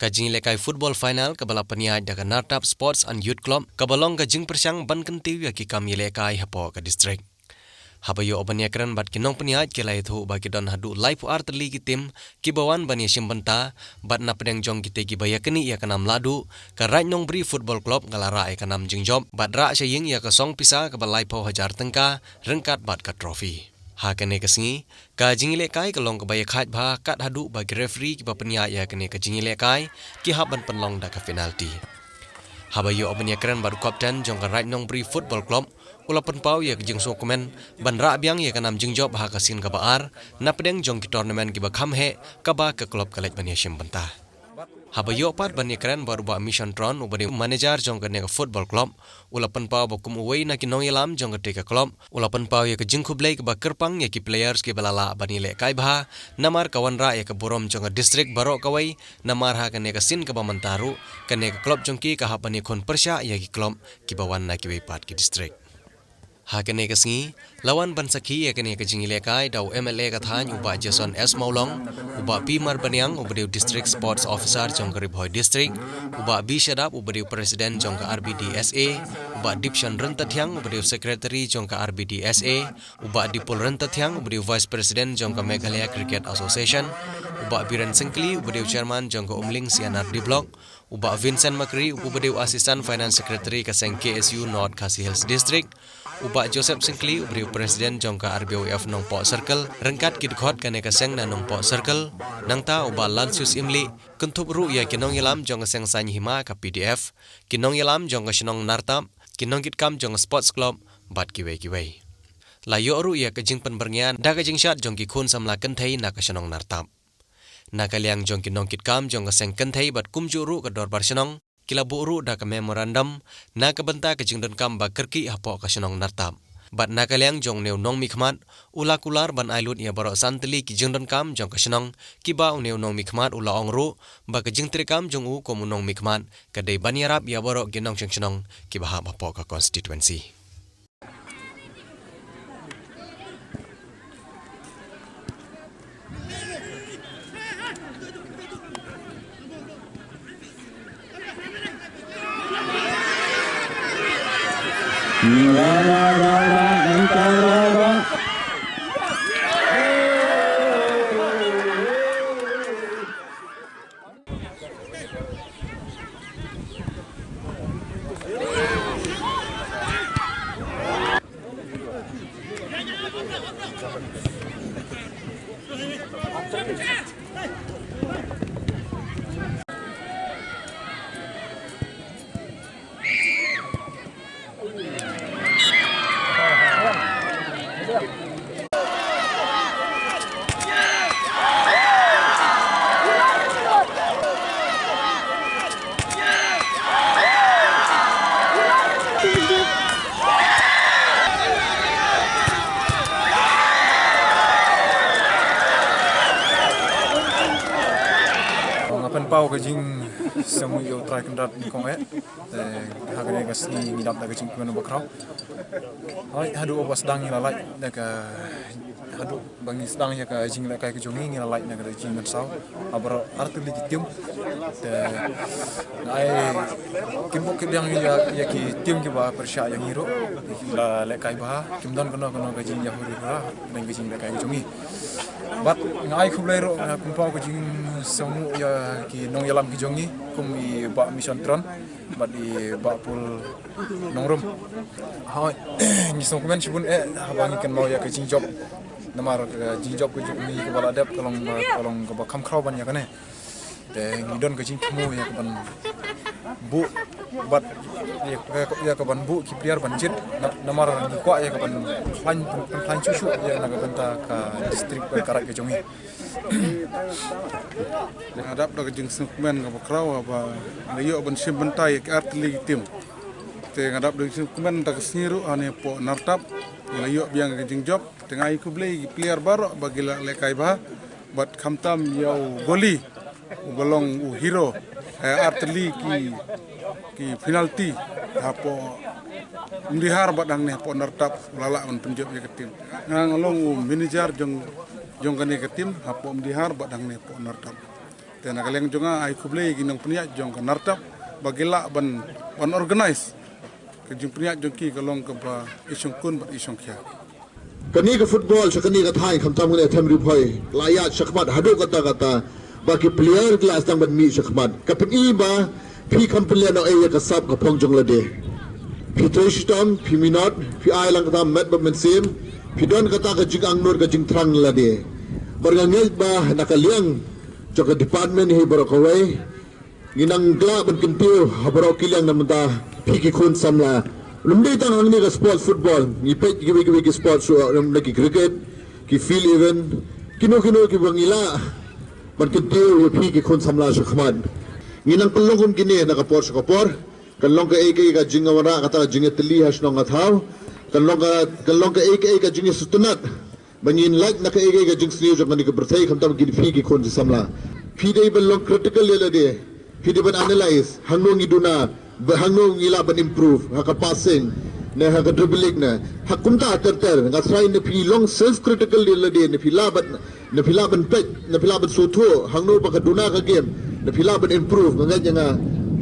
Kajing lekai football final kabala peniai daga Nartap Sports and Youth Club kabalong kajing persyang ban kentiu ya ki kami lekai hapo ke distrik. Habayo obanyakran bat kinong peniai kelai thu bagi don hadu live art league tim kibawan bani simbenta bat na pedang jong kite ki bayakni ya kanam ladu ka right nong bri football club galara ya kanam jingjob bat ra saying ya ka song pisa kabala live hajar tengka rengkat bat ka trofi. Hakane kesengi ka jingile kai kalong ka bayakhat bha kat hadu bagi referee ki bapenya ya kene ka jingile kai ki haban penlong da ka penalti. Habayo obanyakran baru kapten jong ka right nong bri football club ulapan pau ya jing so komen ban ra biang ya kanam jing job ha kasin ka baar na pedeng jong ki tournament ki ba kham he ka ba ka club kalaj bania simbenta. Habayo pat banyakran baru ba mission tron ubani manager jong ka ne football club ulapan pau bakum uwei na ki nong yalam jong ka teka club ulapan pau ya ka jing khublai ka ba kerpang ya ki players ki balala bani le kai bha namar kawan ra ya ka borom jong ka district baro kawai namar ha ka ne ka sin ka ba mantaru ka ne ka club jong ki ka ha bani khon persya ya ki club ki bawan na ki wei pat ki district. Hakane kesengi lawan bansaki ya kene kajing lekai dau MLA kathan uba Jason S Maulong uba P Mar Baniang uba district sports officer jong Ribhoi district uba B Shadap uba president jong RBDSA uba Dipshan Rentathyang uba secretary jong RBDSA uba Dipol Rentathyang uba vice president jong Meghalaya Cricket Association uba Biren Sengkli uba chairman jong Umling CNRD block uba Vincent Makri uba assistant finance secretary kaseng KSU North Khasi Hills district uba Joseph Singkli ubri presiden jongka RBOF Nongpo Circle rengkat kidkhot kane kaseng na Nongpo Circle nangta uba Lansius Imli kentup ru ya kinong yalam jong seng sany hima ka PDF kinong yalam jong sinong Nartap kinong kitkam jong sports club bat kiwei layo ru ya kajing penbernian da kajing syat jong ki khun samla kenthei na ka sinong Nartap na kaliang jong kinong kitkam jong seng kenthei bat kumju ru ka dor bar sinong kila buru da ka memorandum na ka benta ka jingdon kam ba kerki hapo ka sinong Nartap bat na kaliang jong neu nong mikmat ula kular ban ailut ya baro santeli ki jingdon kam jong ka sinong ki ba neu nong mikmat ula ongru ba ka jingtri kam jong u ko munong mikmat ka dei ban yarap ya baro ginong sinong ki ba hapo ka constituency. Pau kajing semua yo try kendat kong hagane kasni ngidap da kajing kuno bakrau ai hadu obas dang lalai da ka hadu bangi sedang ya ka jing la kai kajungi lalai da ka jing sau abro artu legitim da ai kimbo kedang ya ki tim ki ba persya yang hiro la le kai ba kimdon kono kajing ya huri ba dang kajing la kai kajungi bat ngai khublai ro kumpau kajing semu ya ki nong yalam ki jongi kum i ba mission tron bat i ba pul nongrum ha ni song komen sibun habangi kan mau ya ke jinjob namar jinjob ke ni ke bala dep kolong ke ba kham khrau ban ya kane te ngidon ke jing khmu ya ke ban bu bat ya ke ban bu ki priar ban jit namar ni kwa ya ke ban plan chuchu ya na benta ka district karak ke jongi hadap da jing sukmen ga bakrau apa layo ban simbentai ke art legitim te hadap da sukmen da sniru ane po Nartap layo biang ke jing job tengai ku blei player baro bagila lekai ba bat khamtam yau goli ubalong u hero art league ki penalty hapo mdihar badang ne po Nartap lala on penjob ya ke tim ngang long manager jong kane ke tim hapo mdihar badang ne po Nartap Te nak kaleng jonga ai kublei ginong peniak jong kan nartap bagila ban organize ke jing peniak jong ki kalong ke ba isong kun ba isong kya. Kani ke football sakani ka thai kham tam ne them ri phoi layat shakmat hadu kata bagi player kelas tang ban mi shakmat kapin i ba phi kham player no e ka sap ka phong jong la de phi tristom phi minot phi ai lang ka mat ba men sim phi don kata ka jing ang nur ka jing thrang la de barangel ba nakaliang jo ka department hi barokawai ginang gla ban kintiu habaro kilang namta phi ki khun samla lumdai tang ang ni ka sports football ni pet ki sports so lagi cricket ki field event kino ki bangila ban kintiu phi ki khun samla so khman ginang pelongum kini na ka por so kapor kalong ka ka jingawara kata jingetli has nong athaw kalong ka ka jingi sutunat bangin like na ka jing sniu jo ngani ka berthai kham tam ki phi ki khun samla phi dei belong critical le de phi dei ban analyze hangnong iduna hangnong ila ban improve haka passing ne haka dribbling ne hakumta ter ngasrai ne phi long self critical le de ne phi laban pet ne phi laban suthu hangno ba ka duna ka game ne phi laban improve ngai nga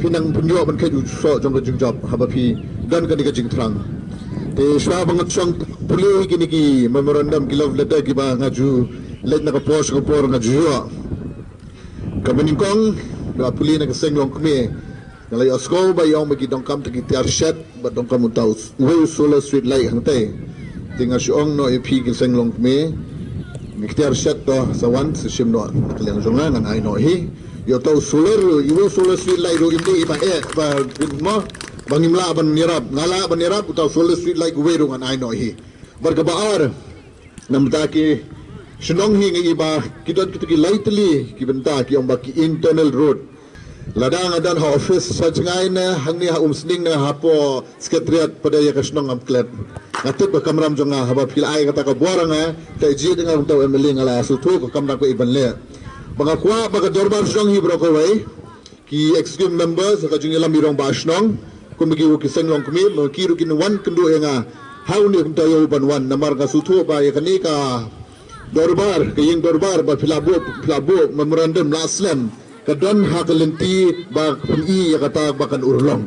pinang punyo ban khaju so jong ka jing job haba phi dan ka ni ka jing thrang te shwa bangat song puli kini ki memorandum ki love letter ki ba ngaju let na ka post ko por ngaju kabeningkong ba puli na ka senglong kme ngalai asko ba yong magi dong kam ki tiar shet ba dong kam utau we solar street light hang te tinga siong no ep ki senglong kme ni tiar shet to sawan sim no kaliang jonga ngan ai no hi yo tau solar street light ro indi ba ba mo bangimla ban nirab utau solar street light we ro ngan ai no hi barkabaar namta ki Senong hi ngi ba kidon kita ki lightly ki benta ki ong ki internal road ladang adan ha office sa jangai na hangni ha umsning na hapo secretariat pada ya kasnong am klet ngatit ba kamram jonga haba pil ai kata ka boranga ta ji dengan tau emeli ngala su tu ko kamra ko iban le banga kwa baga dorbar song hi bro ko wai ki executive members ka jingela mirong ba snong ko migi ki senglong kumi mo ki ru kin wan kendo nga how ni kun tayo ban wan namar ka su tu ba ya kani ka dorbar kaying dorbar ba filabo memorandum laslam kadon hakalenti ba pun i kata bakan urlong